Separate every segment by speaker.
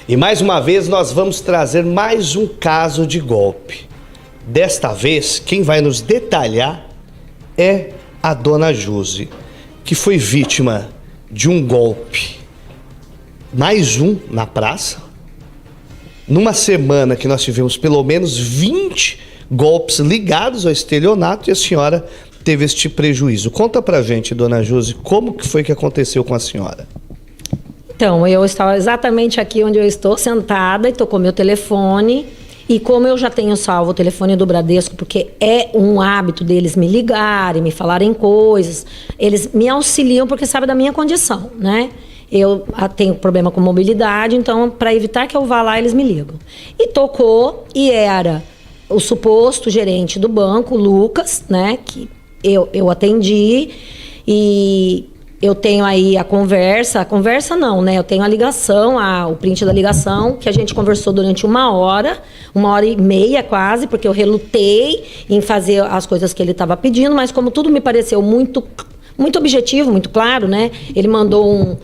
Speaker 1: E mais uma vez nós vamos trazer mais um caso de golpe. Desta vez, quem vai nos detalhar é a dona Josi, que foi vítima de um golpe. Mais um na praça. Numa semana que nós tivemos pelo menos 20 golpes ligados ao estelionato e a senhora teve este prejuízo. Conta pra gente, dona Josi, como que foi que aconteceu com a senhora?
Speaker 2: Então, eu estava exatamente aqui onde eu estou, sentada, e tocou meu telefone. E como eu já tenho salvo o telefone do Bradesco, porque é um hábito deles me ligarem, me falarem coisas, eles me auxiliam porque sabem da minha condição, né? Eu tenho problema com mobilidade, então, para evitar que eu vá lá, eles me ligam. E tocou, e era o suposto gerente do banco, Lucas, né? Que eu atendi, e eu tenho aí a conversa não, né? Eu tenho a ligação, o print da ligação, que a gente conversou durante 1h30 quase, porque eu relutei em fazer as coisas que ele estava pedindo, mas como tudo me pareceu muito objetivo, muito claro, né? Ele mandou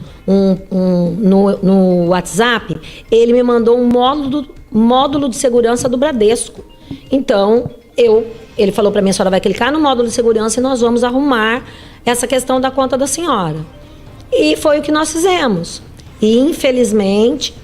Speaker 2: no WhatsApp, ele me mandou um módulo de segurança do Bradesco. Então, ele falou para mim, a senhora vai clicar no módulo de segurança e nós vamos arrumar essa questão da conta da senhora. E foi o que nós fizemos. E, infelizmente,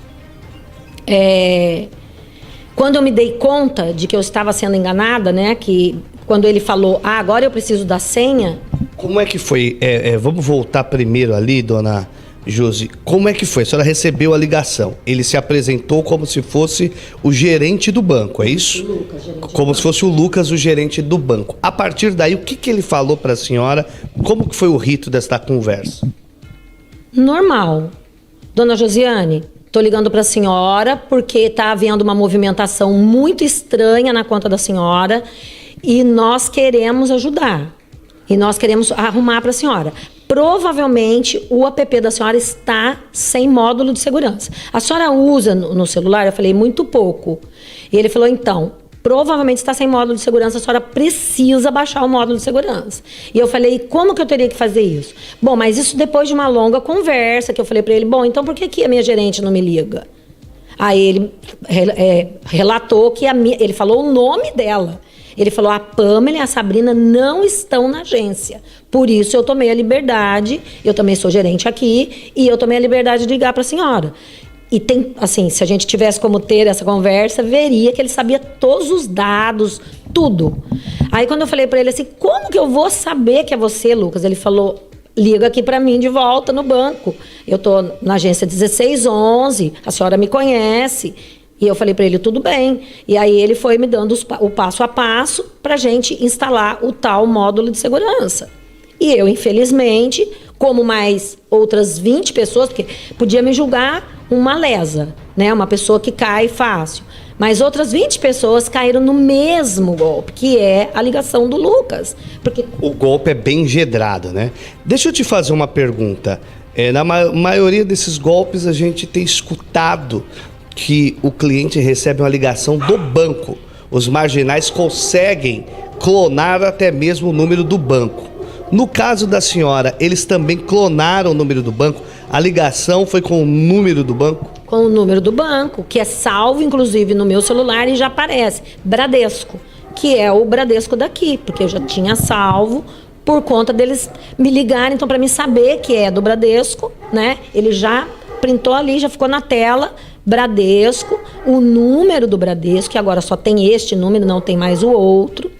Speaker 2: quando eu me dei conta de que eu estava sendo enganada, né, que quando ele falou, agora eu preciso da senha...
Speaker 1: Como é que foi? Vamos voltar primeiro ali, dona Josi. Como é que foi? A senhora recebeu a ligação. Ele se apresentou como se fosse o gerente do banco, é isso?
Speaker 2: Lucas,
Speaker 1: como se fosse o Lucas, o gerente do banco. A partir daí, o que ele falou para a senhora? Como que foi o rito desta conversa?
Speaker 2: Normal. Dona Josiane, tô ligando para a senhora porque tá havendo uma movimentação muito estranha na conta da senhora e nós queremos ajudar. E nós queremos arrumar para a senhora. Provavelmente o app da senhora está sem módulo de segurança. A senhora usa no celular? Eu falei, muito pouco. E ele falou, então, provavelmente está sem módulo de segurança, a senhora precisa baixar o módulo de segurança. E eu falei, como que eu teria que fazer isso? Bom, mas isso depois de uma longa conversa, que eu falei para ele, bom, então por que a minha gerente não me liga? Aí ele relatou que ele falou o nome dela. Ele falou, a Pamela e a Sabrina não estão na agência. Por isso eu tomei a liberdade, eu também sou gerente aqui, e eu tomei a liberdade de ligar para a senhora. E tem, assim, se a gente tivesse como ter essa conversa, veria que ele sabia todos os dados, tudo. Aí quando eu falei para ele assim, como que eu vou saber que é você, Lucas? Ele falou, liga aqui para mim de volta no banco. Eu tô na agência 1611, a senhora me conhece. E eu falei para ele, tudo bem. E aí ele foi me dando o passo a passo para a gente instalar o tal módulo de segurança. E eu, infelizmente, como mais outras 20 pessoas, porque podia me julgar uma lesa, né? Uma pessoa que cai fácil. Mas outras 20 pessoas caíram no mesmo golpe, que é a ligação do Lucas. Porque
Speaker 1: o golpe é bem engedrado, né? Deixa eu te fazer uma pergunta. Na maioria desses golpes a gente tem escutado que o cliente recebe uma ligação do banco. Os marginais conseguem clonar até mesmo o número do banco. No caso da senhora, eles também clonaram o número do banco? A ligação foi com o número do banco?
Speaker 2: Com o número do banco, que é salvo, inclusive, no meu celular e já aparece. Bradesco, que é o Bradesco daqui, porque eu já tinha salvo por conta deles me ligarem. Então, para mim saber que é do Bradesco, né? Ele já printou ali, já ficou na tela, Bradesco, o número do Bradesco, que agora só tem este número, não tem mais o outro.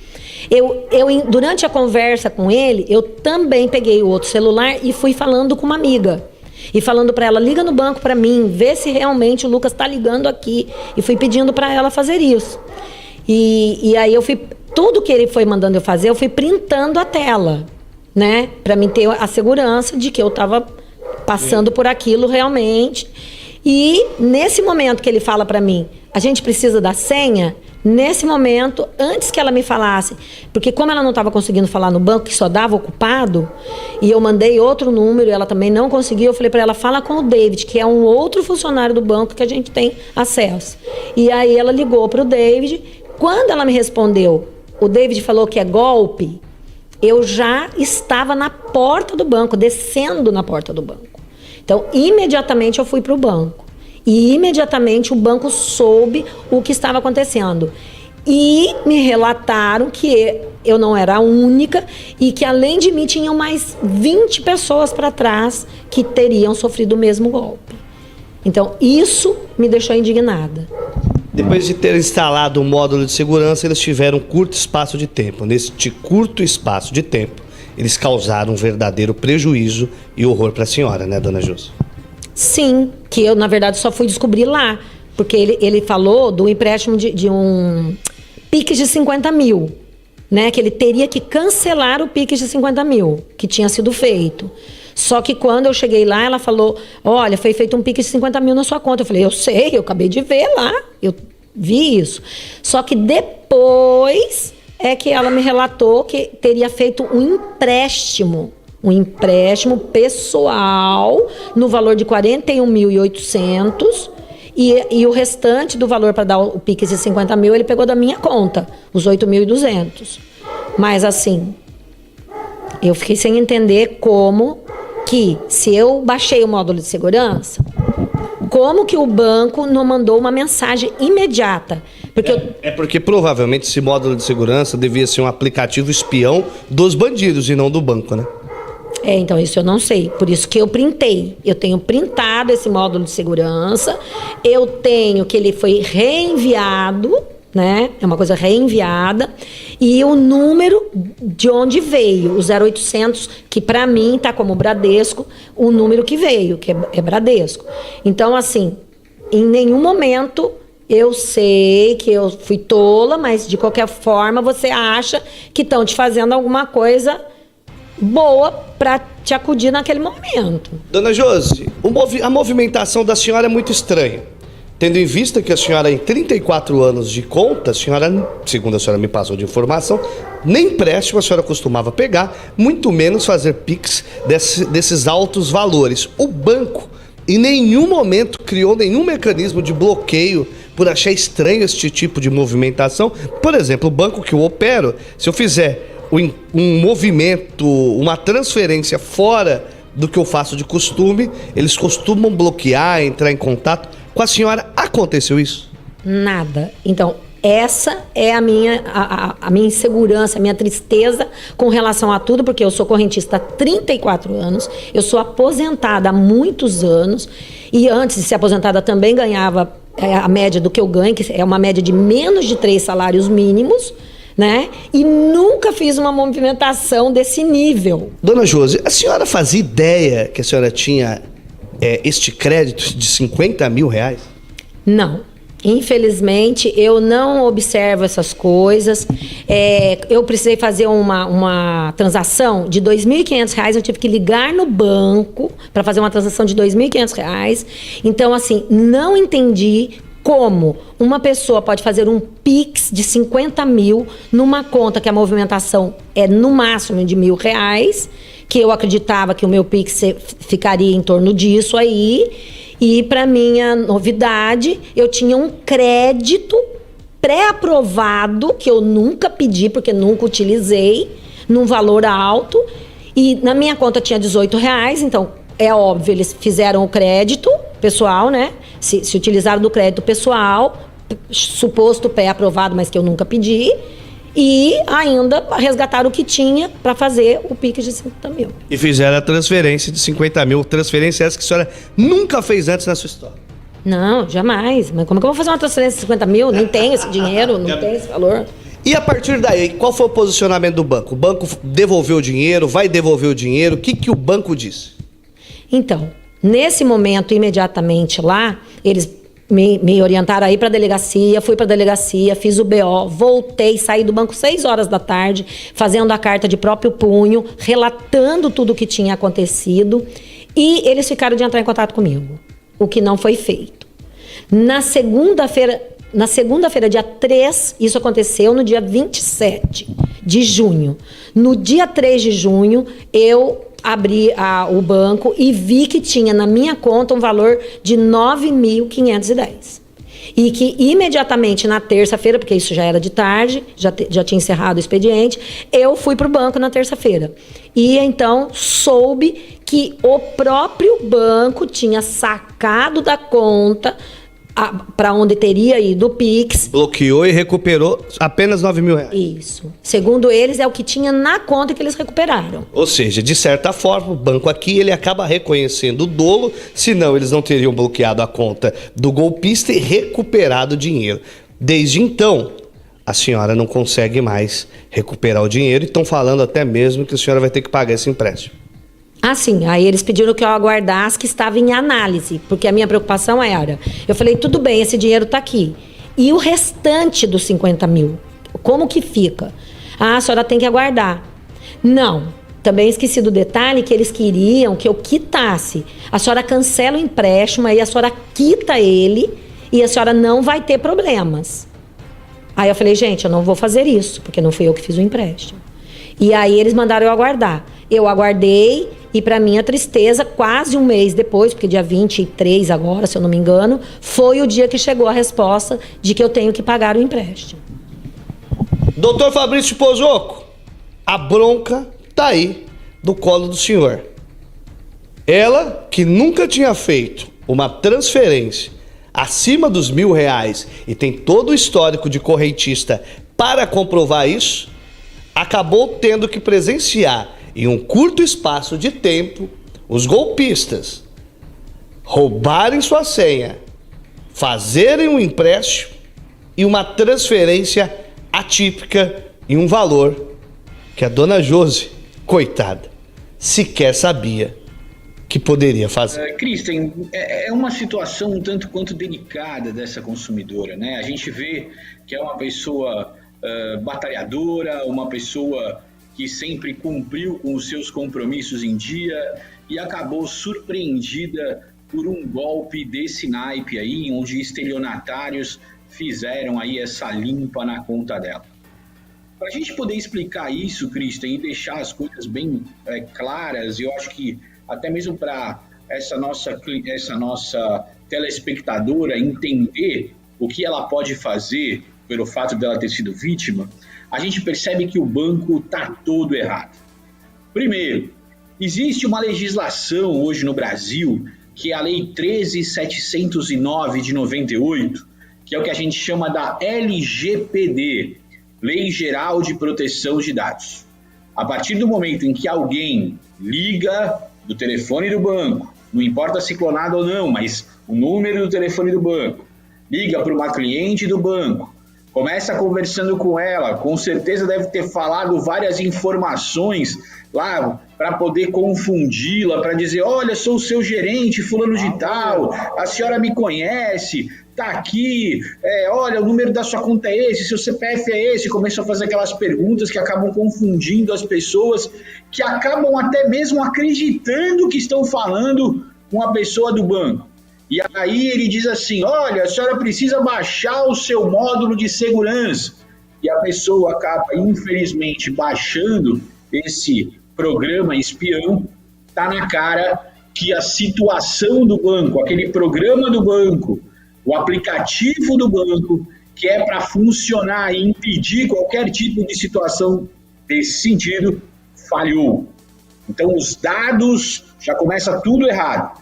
Speaker 2: Durante a conversa com ele, eu também peguei o outro celular e fui falando com uma amiga. E falando para ela, liga no banco para mim, vê se realmente o Lucas está ligando aqui. E fui pedindo para ela fazer isso. E aí tudo que ele foi mandando eu fazer, eu fui printando a tela, né? Para mim ter a segurança de que eu estava passando por aquilo realmente. E nesse momento que ele fala para mim, a gente precisa da senha, nesse momento, antes que ela me falasse, porque como ela não estava conseguindo falar no banco, que só dava ocupado, e eu mandei outro número e ela também não conseguia, eu falei para ela, fala com o David, que é um outro funcionário do banco que a gente tem acesso. E aí ela ligou para o David. Quando ela me respondeu, o David falou que é golpe, eu já estava na porta do banco, descendo na porta do banco. Então, imediatamente eu fui para o banco. E imediatamente o banco soube o que estava acontecendo. E me relataram que eu não era a única e que além de mim tinham mais 20 pessoas para trás que teriam sofrido o mesmo golpe. Então isso me deixou indignada.
Speaker 1: Depois de ter instalado um módulo de segurança, eles tiveram um curto espaço de tempo. Neste curto espaço de tempo, eles causaram um verdadeiro prejuízo e horror para a senhora, né, dona Josi?
Speaker 2: Sim, que eu, na verdade, só fui descobrir lá. Porque ele falou do empréstimo de um Pix de 50 mil, né? Que ele teria que cancelar o Pix de 50 mil, que tinha sido feito. Só que quando eu cheguei lá, ela falou, olha, foi feito um Pix de 50 mil na sua conta. Eu falei, eu sei, eu acabei de ver lá, eu vi isso. Só que depois é que ela me relatou que teria feito um empréstimo pessoal no valor de 41.800 e o restante do valor para dar o Pix de 50 mil ele pegou da minha conta, os 8.200. Mas assim, eu fiquei sem entender como que, se eu baixei o módulo de segurança, como que o banco não mandou uma mensagem imediata?
Speaker 1: Porque provavelmente esse módulo de segurança devia ser um aplicativo espião dos bandidos e não do banco, né?
Speaker 2: Então isso eu não sei, por isso que eu printei. Eu tenho printado esse módulo de segurança, eu tenho que ele foi reenviado, né? É uma coisa reenviada, e o número de onde veio, o 0800, que para mim tá como Bradesco, o número que veio, que é Bradesco. Então, assim, em nenhum momento eu sei que eu fui tola, mas de qualquer forma você acha que estão te fazendo alguma coisa boa para te acudir naquele momento.
Speaker 1: Dona Josi, a movimentação da senhora é muito estranha. Tendo em vista que a senhora, em 34 anos de conta, a senhora, segundo a senhora me passou de informação, nem empréstimo a senhora costumava pegar, muito menos fazer Pix desses altos valores. O banco, em nenhum momento, criou nenhum mecanismo de bloqueio por achar estranho este tipo de movimentação. Por exemplo, o banco que eu opero, se eu fizer um movimento, uma transferência fora do que eu faço de costume, eles costumam bloquear, entrar em contato. Com a senhora aconteceu isso?
Speaker 2: Nada. Então, essa é a minha insegurança, a minha tristeza com relação a tudo, porque eu sou correntista há 34 anos, eu sou aposentada há muitos anos, e antes de ser aposentada também ganhava a média do que eu ganho, que é uma média de menos de 3 salários mínimos, né? E nunca fiz uma movimentação desse nível.
Speaker 1: Dona Josi, a senhora fazia ideia que a senhora tinha este crédito de 50 mil reais?
Speaker 2: Não. Infelizmente, eu não observo essas coisas. Eu precisei fazer uma transação de R$ 2.500. Eu tive que ligar no banco para fazer uma transação de R$ 2.500. Então, assim, não entendi como uma pessoa pode fazer um Pix de 50 mil numa conta que a movimentação é no máximo de R$ 1.000, que eu acreditava que o meu Pix ficaria em torno disso aí. E, para minha novidade, eu tinha um crédito pré-aprovado, que eu nunca pedi, porque nunca utilizei, num valor alto. E na minha conta tinha R$18, então é óbvio, eles fizeram o crédito pessoal, né? Se utilizaram do crédito pessoal, suposto pré-aprovado, mas que eu nunca pedi. E ainda resgataram o que tinha para fazer o Pix de 50 mil.
Speaker 1: E fizeram a transferência de 50 mil. Transferência essa que a senhora nunca fez antes na sua história.
Speaker 2: Não, jamais. Mas como que eu vou fazer uma transferência de 50 mil? Nem tenho esse dinheiro, não tenho esse valor.
Speaker 1: E a partir daí, qual foi o posicionamento do banco? O banco devolveu o dinheiro, vai devolver o dinheiro? O que o banco disse?
Speaker 2: Então, nesse momento, imediatamente lá, eles me orientaram a ir para a delegacia, fui para a delegacia, fiz o BO, voltei, saí do banco 6 horas da tarde, fazendo a carta de próprio punho, relatando tudo o que tinha acontecido, e eles ficaram de entrar em contato comigo, o que não foi feito. Na segunda-feira, dia 3, isso aconteceu no dia 27 de junho. No dia 3 de junho, eu abri o banco e vi que tinha na minha conta um valor de R$ 9.510. E que imediatamente na terça-feira, porque isso já era de tarde, já tinha encerrado o expediente, eu fui para o banco na terça-feira. E então soube que o próprio banco tinha sacado da conta para onde teria ido o Pix.
Speaker 1: Bloqueou e recuperou apenas R$9.000.
Speaker 2: Isso. Segundo eles, é o que tinha na conta que eles recuperaram.
Speaker 1: Ou seja, de certa forma, o banco aqui ele acaba reconhecendo o dolo, senão eles não teriam bloqueado a conta do golpista e recuperado o dinheiro. Desde então, a senhora não consegue mais recuperar o dinheiro e estão falando até mesmo que a senhora vai ter que pagar esse empréstimo.
Speaker 2: Ah, sim. Aí eles pediram que eu aguardasse, que estava em análise, porque a minha preocupação era... Eu falei, tudo bem, esse dinheiro está aqui. E o restante dos 50 mil? Como que fica? Ah, a senhora tem que aguardar. Não. Também esqueci do detalhe que eles queriam que eu quitasse. A senhora cancela o empréstimo, aí a senhora quita ele e a senhora não vai ter problemas. Aí eu falei, gente, eu não vou fazer isso, porque não fui eu que fiz o empréstimo. E aí eles mandaram eu aguardar. Eu aguardei e, para minha tristeza, quase um mês depois, porque dia 23 agora, se eu não me engano, foi o dia que chegou a resposta de que eu tenho que pagar o empréstimo.
Speaker 1: Doutor Fabrício Pozoco, a bronca tá aí do colo do senhor. Ela, que nunca tinha feito uma transferência acima dos R$1.000 e tem todo o histórico de correntista para comprovar isso, acabou tendo que presenciar em um curto espaço de tempo os golpistas roubarem sua senha, fazerem um empréstimo e uma transferência atípica em um valor que a dona Josi, coitada, sequer sabia que poderia fazer.
Speaker 3: Kristen, é uma situação um tanto quanto delicada dessa consumidora, né? A gente vê que é uma pessoa batalhadora, uma pessoa que sempre cumpriu com os seus compromissos em dia e acabou surpreendida por um golpe desse naipe aí, onde estelionatários fizeram aí essa limpa na conta dela. Para a gente poder explicar isso, Kristen, e deixar as coisas bem claras, eu acho que até mesmo para essa nossa telespectadora entender o que ela pode fazer pelo fato dela ter sido vítima, a gente percebe que o banco está todo errado. Primeiro, existe uma legislação hoje no Brasil, que é a Lei 13.709 de 98, que é o que a gente chama da LGPD, Lei Geral de Proteção de Dados. A partir do momento em que alguém liga do telefone do banco, não importa se clonado ou não, mas o número do telefone do banco, liga para uma cliente do banco, começa conversando com ela, com certeza deve ter falado várias informações lá para poder confundi-la, para dizer, olha, sou o seu gerente, fulano de tal, a senhora me conhece, tá aqui, olha, o número da sua conta é esse, seu CPF é esse, começam a fazer aquelas perguntas que acabam confundindo as pessoas, que acabam até mesmo acreditando que estão falando com a pessoa do banco. E aí ele diz assim, olha, a senhora precisa baixar o seu módulo de segurança. E a pessoa acaba, infelizmente, baixando esse programa espião. Está na cara que a situação do banco, aquele programa do banco, o aplicativo do banco, que é para funcionar e impedir qualquer tipo de situação desse sentido, falhou. Então os dados, já começa tudo errado.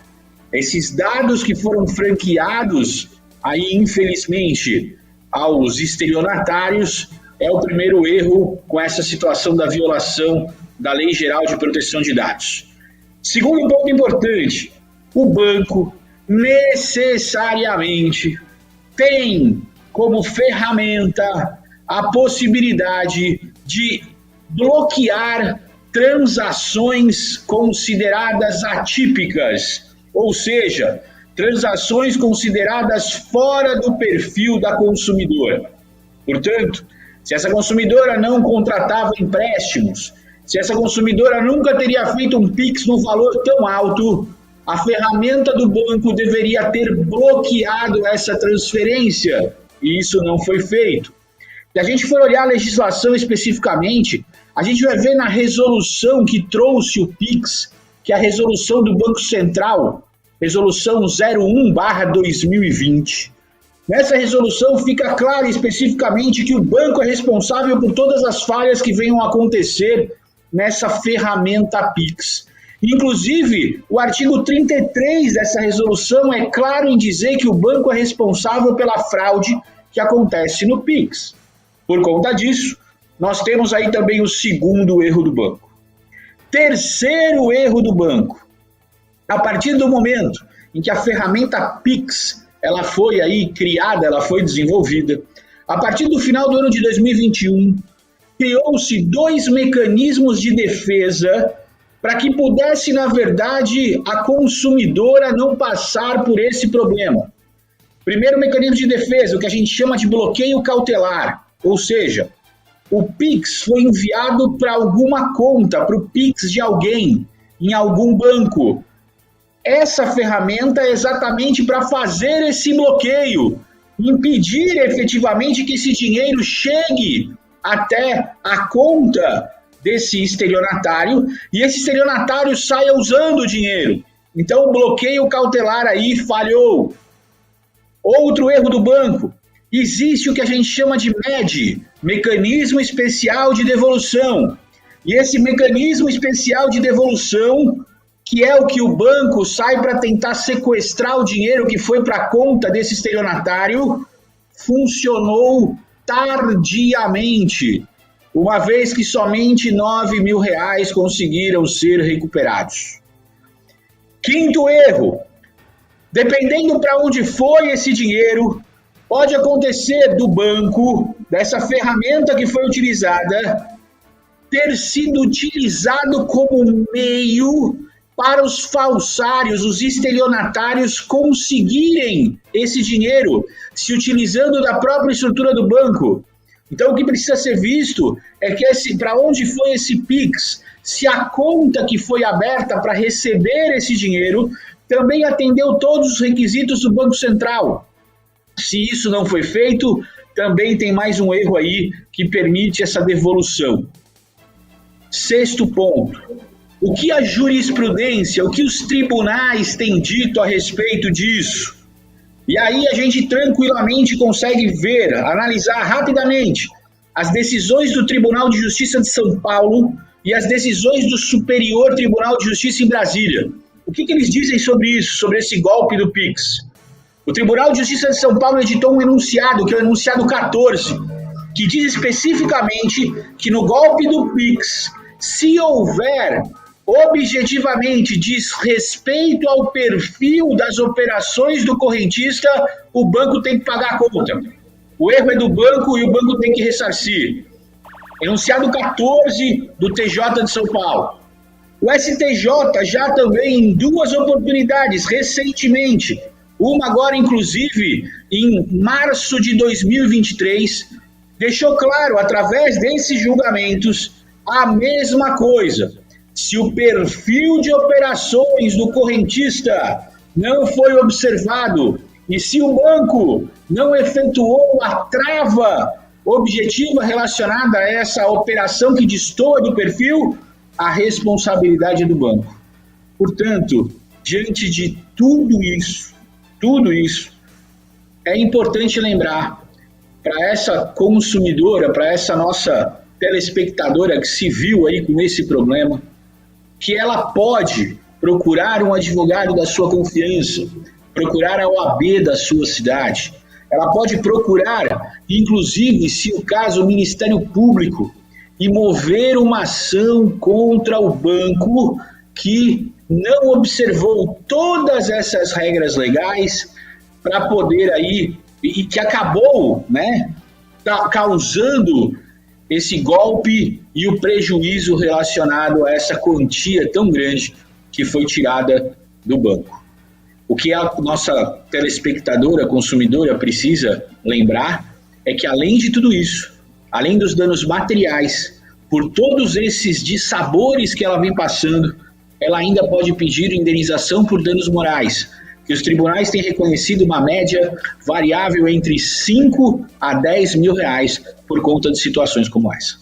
Speaker 3: Esses dados que foram franqueados, aí infelizmente, aos estelionatários, é o primeiro erro com essa situação da violação da Lei Geral de Proteção de Dados. Segundo ponto importante, o banco necessariamente tem como ferramenta a possibilidade de bloquear transações consideradas atípicas, ou seja, transações consideradas fora do perfil da consumidora. Portanto, se essa consumidora não contratava empréstimos, se essa consumidora nunca teria feito um Pix no valor tão alto, a ferramenta do banco deveria ter bloqueado essa transferência, e isso não foi feito. Se a gente for olhar a legislação especificamente, a gente vai ver na resolução que trouxe o Pix, que é a resolução do Banco Central, resolução 01/2020, Nessa resolução fica claro especificamente que o banco é responsável por todas as falhas que venham a acontecer nessa ferramenta Pix. Inclusive, o artigo 33 dessa resolução é claro em dizer que o banco é responsável pela fraude que acontece no Pix. Por conta disso, nós temos aí também o segundo erro do banco. Terceiro erro do banco. A partir do momento em que a ferramenta Pix ela foi aí criada, ela foi desenvolvida, a partir do final do ano de 2021, criou-se 2 mecanismos de defesa para que pudesse, na verdade, a consumidora não passar por esse problema. Primeiro mecanismo de defesa, o que a gente chama de bloqueio cautelar, ou seja, o Pix foi enviado para alguma conta, para o Pix de alguém, em algum banco. Essa ferramenta é exatamente para fazer esse bloqueio, impedir efetivamente que esse dinheiro chegue até a conta desse estelionatário e esse estelionatário saia usando o dinheiro. Então o bloqueio cautelar aí falhou. Outro erro do banco, existe o que a gente chama de MED, Mecanismo Especial de Devolução. E esse mecanismo especial de devolução, que é o que o banco sai para tentar sequestrar o dinheiro que foi para a conta desse estelionatário, funcionou tardiamente, uma vez que somente R$ 9.000 conseguiram ser recuperados. Quinto erro, dependendo para onde foi esse dinheiro, pode acontecer do banco, dessa ferramenta que foi utilizada, ter sido utilizado como meio para os falsários, os estelionatários conseguirem esse dinheiro, se utilizando da própria estrutura do banco. Então, o que precisa ser visto é que para onde foi esse Pix, se a conta que foi aberta para receber esse dinheiro também atendeu todos os requisitos do Banco Central. Se isso não foi feito, também tem mais um erro aí que permite essa devolução. Sexto ponto, o que a jurisprudência, o que os tribunais têm dito a respeito disso? E aí a gente tranquilamente consegue ver, analisar rapidamente as decisões do Tribunal de Justiça de São Paulo e as decisões do Superior Tribunal de Justiça em Brasília. O que eles dizem sobre isso, sobre esse golpe do Pix? O Tribunal de Justiça de São Paulo editou um enunciado, que é o enunciado 14, que diz especificamente que no golpe do Pix, se houver objetivamente desrespeito ao perfil das operações do correntista, o banco tem que pagar a conta. O erro é do banco e o banco tem que ressarcir. Enunciado 14 do TJ de São Paulo. O STJ já também em 2 oportunidades, recentemente, uma agora inclusive em março de 2023, deixou claro, através desses julgamentos, a mesma coisa. Se o perfil de operações do correntista não foi observado e se o banco não efetuou a trava objetiva relacionada a essa operação que destoa do perfil, a responsabilidade é do banco. Portanto, diante de tudo isso, é importante lembrar para essa consumidora, para essa nossa telespectadora que se viu aí com esse problema, que ela pode procurar um advogado da sua confiança, procurar a OAB da sua cidade. Ela pode procurar, inclusive, se o caso, o Ministério Público, e mover uma ação contra o banco que não observou todas essas regras legais para poder aí, e que acabou, né, causando esse golpe e o prejuízo relacionado a essa quantia tão grande que foi tirada do banco. O que a nossa telespectadora, consumidora precisa lembrar é que, além de tudo isso, além dos danos materiais, por todos esses dissabores que ela vem passando, ela ainda pode pedir indenização por danos morais, que os tribunais têm reconhecido uma média variável entre 5 a 10 mil reais por conta de situações como essa.